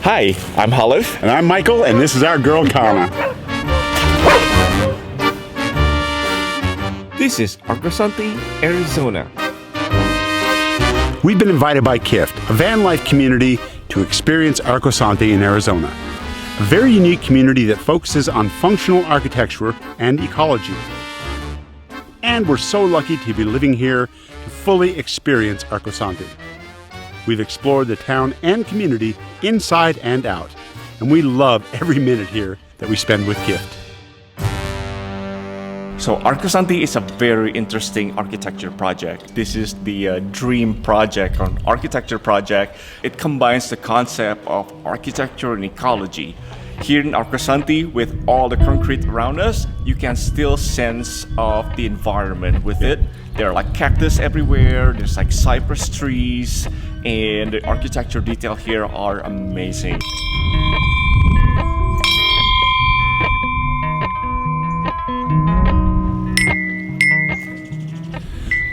Hi, I'm Halif. And I'm Michael, and this is our girl, Karma. This is Arcosanti, Arizona. We've been invited by KIFT, a van life community, to experience Arcosanti in Arizona. A very unique community that focuses on functional architecture and ecology. And we're so lucky to be living here to fully experience Arcosanti. We've explored the town and community inside and out, and we love every minute here that we spend with KIFT. So Arcosanti is a very interesting architecture project. This is the dream project or architecture project. It combines the concept of architecture and ecology. Here in Arcosanti, with all the concrete around us, you can still sense of the environment with it. There are like cactus everywhere, there's like cypress trees, and the architecture detail here are amazing.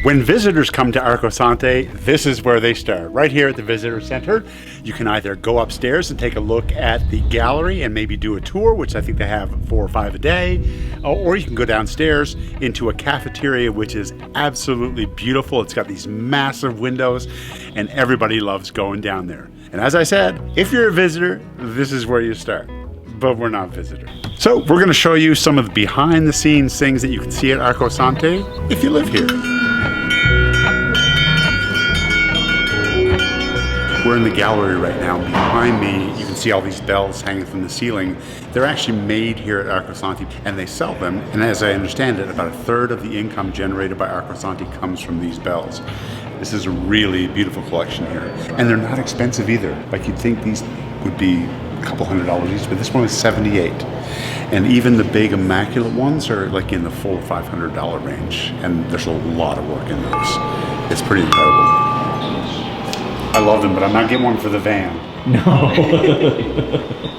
When visitors come to Arcosanti, this is where they start. Right here at the Visitor Center, you can either go upstairs and take a look at the gallery and maybe do a tour, which I think they have 4 or 5 a day, or you can go downstairs into a cafeteria, which is absolutely beautiful. It's got these massive windows, and everybody loves going down there. And as I said, if you're a visitor, this is where you start. But we're not visitors. So we're going to show you some of the behind-the-scenes things that you can see at Arcosanti if you live here. We're in the gallery right now. Behind me, you can see all these bells hanging from the ceiling. They're actually made here at Arcosanti, and they sell them. And as I understand it, about 1/3 of the income generated by Arcosanti comes from these bells. This is a really beautiful collection here. And they're not expensive either. Like you'd think these would be a couple $100 each, but this one is $78. And even the big immaculate ones are like in the $400 or $500 range. And there's a lot of work in those. It's pretty incredible. I love them, but I'm not getting one for the van. No.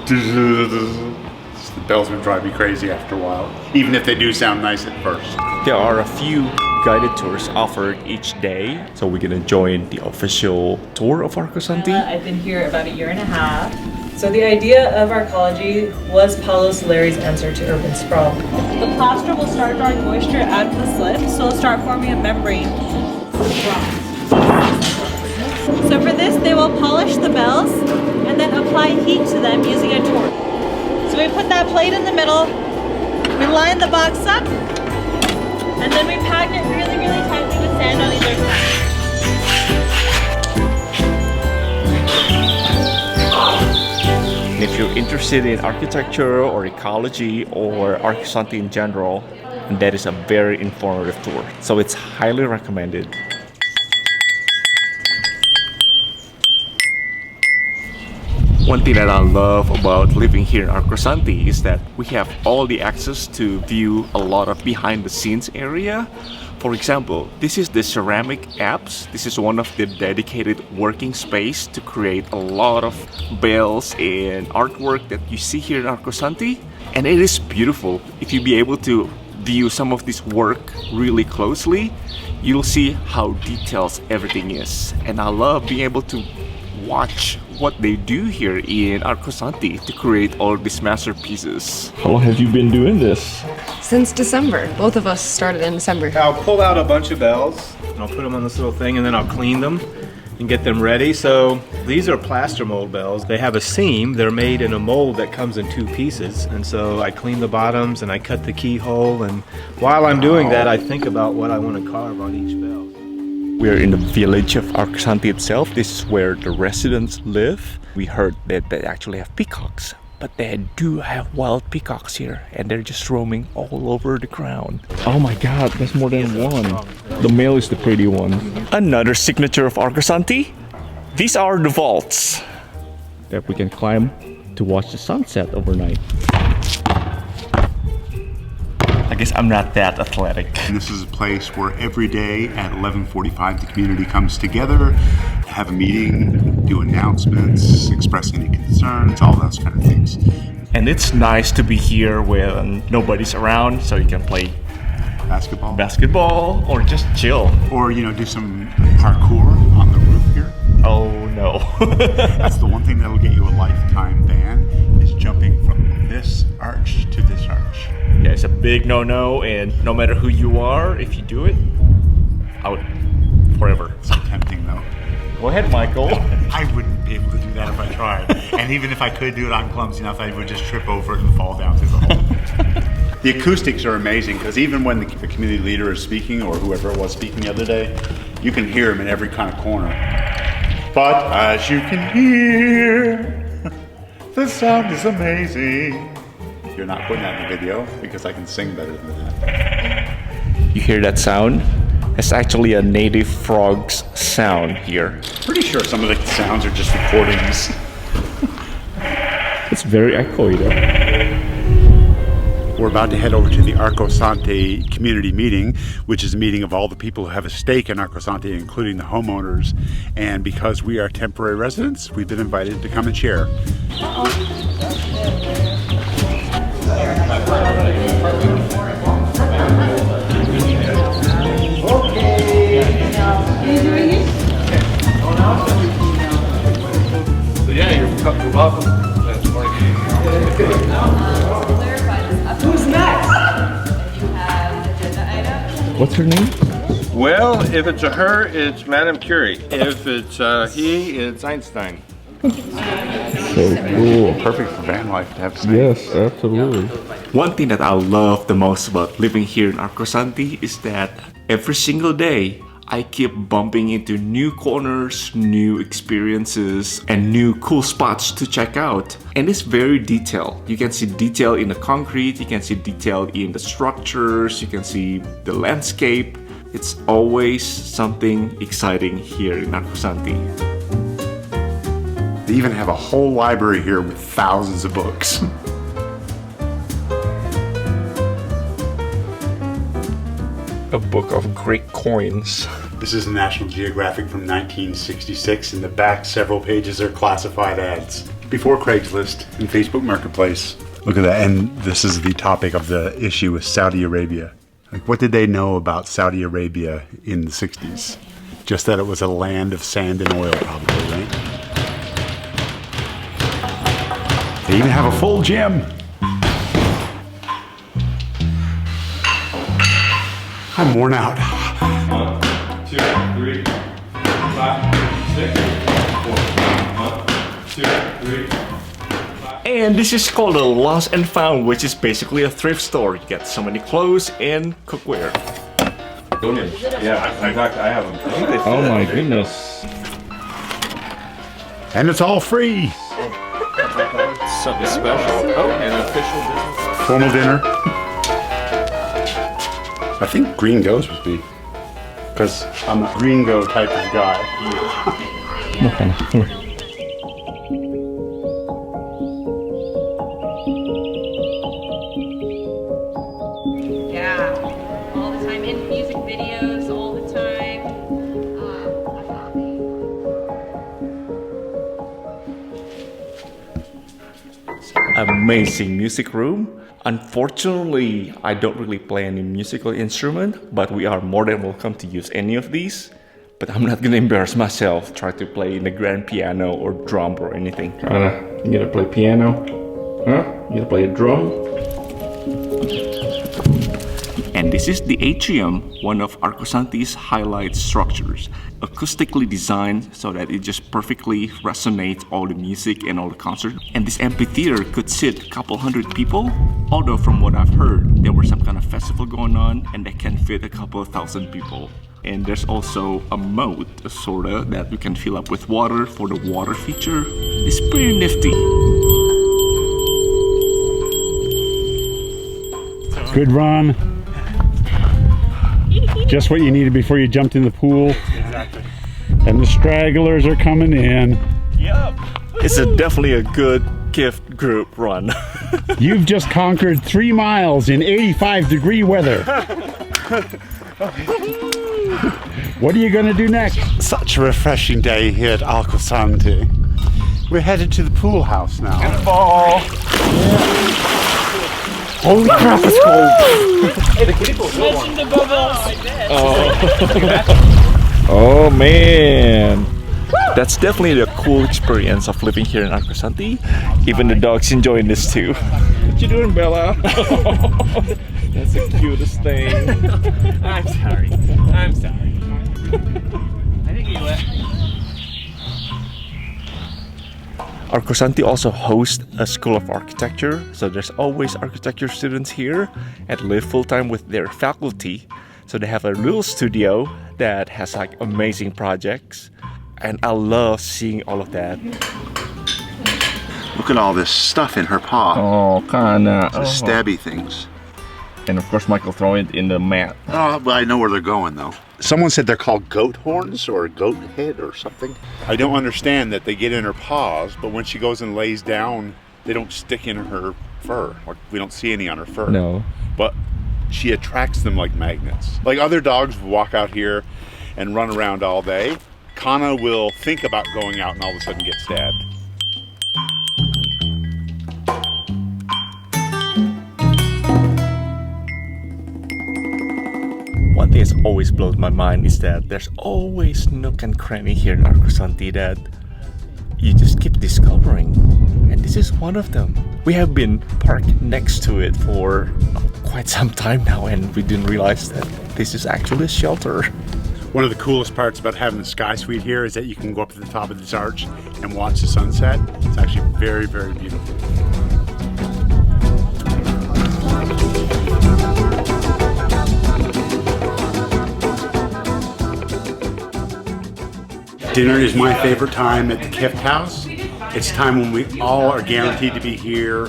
The bells would drive me crazy after a while, even if they do sound nice at first. There are a few guided tours offered each day, so we're gonna join the official tour of Arcosanti. I've been here about 1.5 years. So the idea of Arcology was Paolo Soleri's answer to urban sprawl. The plaster will start drawing moisture out of the slip, so it'll start forming a membrane with rocks. So for this, they will polish the bells and then apply heat to them using a torch. So we put that plate in the middle, we line the box up, and then we pack it really, really tightly with sand on either side. And if you're interested in architecture or ecology or Arcosanti in general, that is a very informative tour. So it's highly recommended. One thing that I love about living here in Arcosanti is that we have all the access to view a lot of behind the scenes area. For example, this is the ceramic apps. This is one of the dedicated working space to create a lot of bells and artwork that you see here in Arcosanti. And it is beautiful. If you be able to view some of this work really closely, you'll see how detailed everything is. And I love being able to watch what they do here in Arcosanti to create all these masterpieces. How long have you been doing this? Since December. Both of us started in December. I'll pull out a bunch of bells and I'll put them on this little thing and then I'll clean them and get them ready. So these are plaster mold bells. They have a seam. They're made in a mold that comes in 2 pieces. And so I clean the bottoms and I cut the keyhole. And while I'm doing that, I think about what I want to carve on each bell. We're in the village of Arcosanti itself. This is where the residents live. We heard that they actually have peacocks, but they do have wild peacocks here, and they're just roaming all over the ground. Oh my god, there's more than one. The male is the pretty one. Another signature of Arcosanti, these are the vaults That we can climb to watch the sunset overnight. I guess I'm not that athletic. And this is a place where every day at 11:45 the community comes together, have a meeting, do announcements, express any concerns, all those kind of things. And it's nice to be here when nobody's around, so you can play basketball or just chill. Or, you know, do some parkour on the roof here. Oh no. That's the one thing that'll get you a lifetime big no-no, and no matter who you are, if you do it, out forever. So tempting though. Go ahead, Michael. I wouldn't be able to do that if I tried. And even if I could do it, I'm clumsy enough I would just trip over it and fall down through the hole. The acoustics are amazing because even when the community leader is speaking, or whoever it was speaking the other day, you can hear him in every kind of corner. But as you can hear, the sound is amazing. You're not putting that in the video because I can sing better than that. You hear that sound? It's actually a native frog's sound here. Pretty sure some of the sounds are just recordings. It's very echoey though. We're about to head over to the Arcosanti community meeting, which is a meeting of all the people who have a stake in Arcosanti, including the homeowners. And because we are temporary residents, we've been invited to come and share. So yeah, you're welcome. Who's next? You have agenda items. What's her name? Well, if it's a her, it's Madame Curie. If it's he, it's Einstein. So cool. Perfect for van life to have snakes. Yes, absolutely. One thing that I love the most about living here in Arcosanti is that every single day I keep bumping into new corners, new experiences, and new cool spots to check out. And it's very detailed. You can see detail in the concrete, you can see detail in the structures, you can see the landscape. It's always something exciting here in Arcosanti. They even have a whole library here with thousands of books. A book of Greek coins. This is a National Geographic from 1966. In the back, several pages are classified ads. Before Craigslist and Facebook Marketplace. Look at that, and this is the topic of the issue with Saudi Arabia. Like, what did they know about Saudi Arabia in the 60s? Just that it was a land of sand and oil, probably, right? They even have a full gym. I'm worn out. 1, 2, 3, 5, 6, 4. 1, 2, 3. And this is called a Lost and Found, which is basically a thrift store. You get so many clothes and cookware. Yeah, in fact, I have them. Oh my goodness. And it's all free. Something special. Oh, and an official business. Formal dinner. I think green goes with me. Because I'm a green go type of guy. Yeah, all the time in music videos, all the time. Amazing music room. Unfortunately, I don't really play any musical instrument, but we are more than welcome to use any of these. But I'm not gonna embarrass myself, try to play in the grand piano or drum or anything. You gonna play piano? Huh? You gonna play a drum? And this is the atrium, one of Arcosanti's highlight structures. Acoustically designed so that it just perfectly resonates all the music and all the concerts. And this amphitheater could sit a couple hundred people, although from what I've heard, there was some kind of festival going on and they can fit a couple of thousand people. And there's also a moat, sorta, that you can fill up with water for the water feature. It's pretty nifty. Good run. Just what you needed before you jumped in the pool. Exactly. And the stragglers are coming in. Yep. It's definitely a good KIFT group run. You've just conquered 3 miles in 85-degree weather. What are you going to do next? Such a refreshing day here at Arcosanti. We're headed to the pool house now. Ball. Holy crap, it's cold. Hey, the kiddie pool's still warm. Oh man. That's definitely the cool experience of living here in Arcosanti. Even the dog's enjoying this too. What you doing, Bella? That's the cutest thing. I'm sorry. I'm sorry. I think you let. Arcosanti also hosts a school of architecture, so there's always architecture students here and live full-time with their faculty. So they have a little studio that has like amazing projects, and I love seeing all of that. Look at all this stuff in her paw. Oh, kinda. The stabby things. And of course, Michael throw it in the mat. Oh, but I know where they're going though. Someone said they're called goat horns or goat head or something. I don't understand that they get in her paws, but when she goes and lays down, they don't stick in her fur. Like, we don't see any on her fur. No. But she attracts them like magnets. Like other dogs walk out here and run around all day. Kana will think about going out and all of a sudden get stabbed. One thing that's always blows my mind is that there's always nook and cranny here in Arcosanti that you just keep discovering, and this is one of them. We have been parked next to it for quite some time now, and we didn't realize that this is actually a shelter. One of the coolest parts about having the Sky Suite here is that you can go up to the top of this arch and watch the sunset. It's actually very, very beautiful. Dinner is my favorite time at the KIFT house. It's time when we all are guaranteed to be here,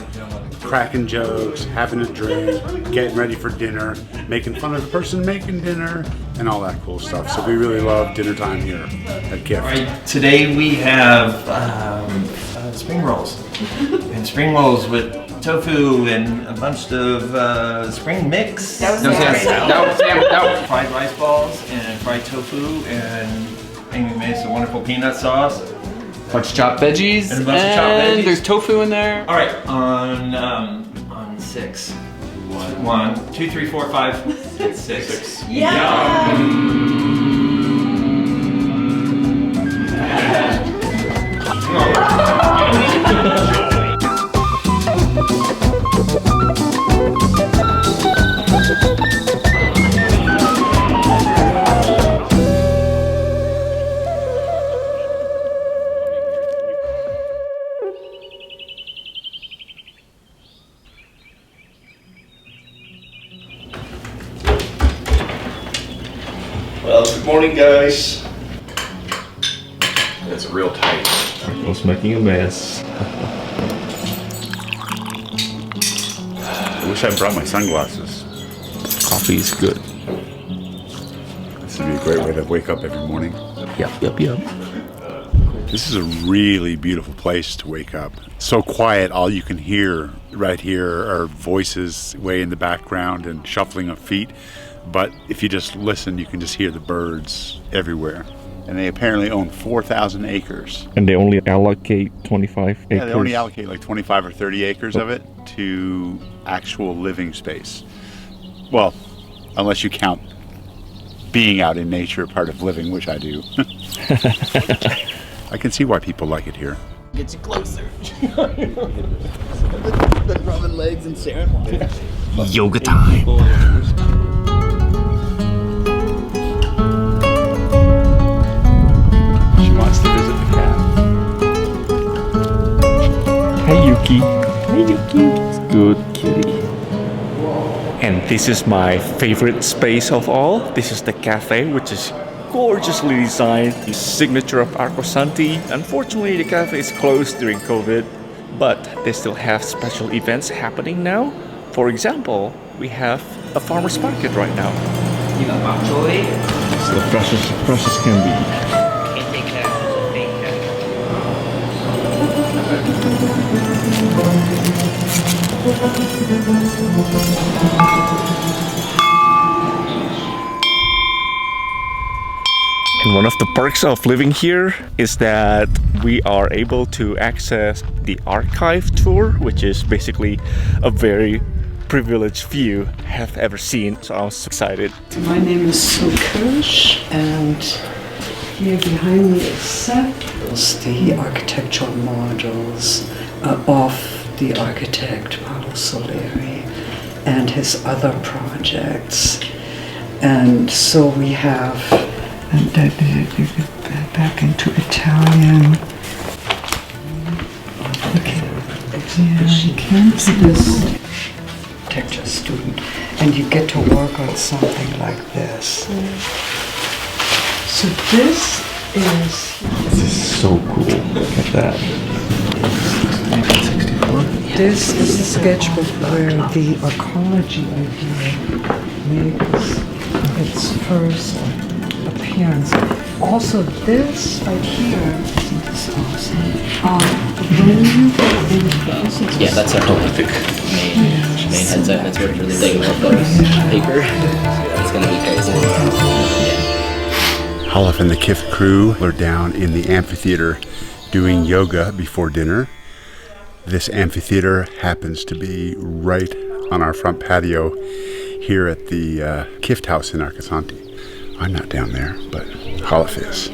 cracking jokes, having a drink, getting ready for dinner, making fun of the person making dinner, and all that cool stuff. So we really love dinner time here at KIFT. All right, today we have spring rolls. And spring rolls with tofu and a bunch of spring mix. That was fried rice balls and fried tofu and Amy made some wonderful peanut sauce. Bunch of chopped veggies. And a bunch of chopped veggies. There's tofu in there. All right, on 6. 1, 2, 3, 4, 5, 6. Well, good morning, guys. It's real tight. I was making a mess. I wish I brought my sunglasses. Coffee is good. This would be a great way to wake up every morning. Yep. This is a really beautiful place to wake up. So quiet, all you can hear right here are voices way in the background and shuffling of feet. But if you just listen, you can just hear the birds everywhere. And they apparently own 4,000 acres. And they only allocate 25 acres. Yeah, they only allocate like 25 or 30 acres of it to actual living space. Well, unless you count being out in nature part of living, which I do. I can see why people like it here. Get you closer. Been rubbing legs and sharing water. Yoga time. Wants to visit the cat. Hey Yuki. Hey Yuki. It's good kitty. And this is my favorite space of all. This is the cafe, which is gorgeously designed. The signature of Arcosanti. Unfortunately, the cafe is closed during COVID, but they still have special events happening now. For example, we have a farmer's market right now. You know, actually, It's the freshest can be. And one of the perks of living here is that we are able to access the archive tour, which is basically a very privileged view I have ever seen. So I was excited. My name is Sue Kirsch, and here behind me is samples, the architectural models of the architect Paolo Soleri. and his other projects. And so we have, and then back into Italian. Okay, yeah, you can't see this architecture student, and you get to work on something like this. So this is So cool. Look at that. This is a sketchbook where the ecology idea makes its first appearance. Also, this right here, isn't this awesome? When you go in, this is Yeah, that's our prolific main headset. That's where really taking more photos. Paper. It's gonna be crazy. Yeah. Holliff and the KIFT crew are down in the amphitheater doing yoga before dinner. This amphitheater happens to be right on our front patio here at the KIFT house in Arcosanti. I'm not down there, but Holliff is.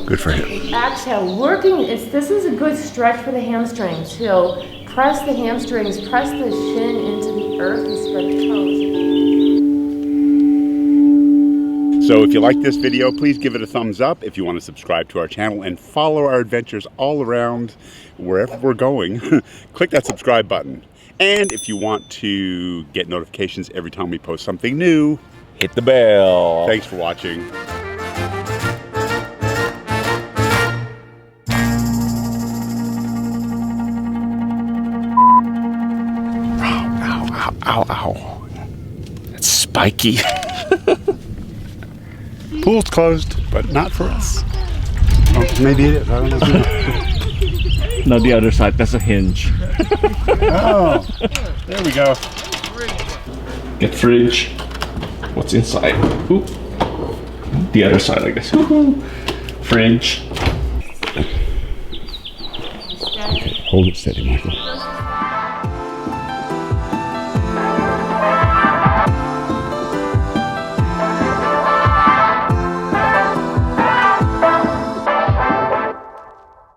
Good for him. Exhale, working, this is a good stretch for the hamstrings. So press the hamstrings, press the shin into the earth and spread the toes. So if you like this video, please give it a thumbs up. If you want to subscribe to our channel and follow our adventures all around wherever we're going, click that subscribe button. And if you want to get notifications every time we post something new, Hit the bell. thanks for watching. Ow, ow. That's spiky. Pool's closed, but not for us. Oh, maybe it is. I don't know. Now the other side, that's a hinge. Oh, there we go. Get fridge. What's inside? Ooh. The other side, I guess. Woohoo. Fridge. Hold it steady, Michael.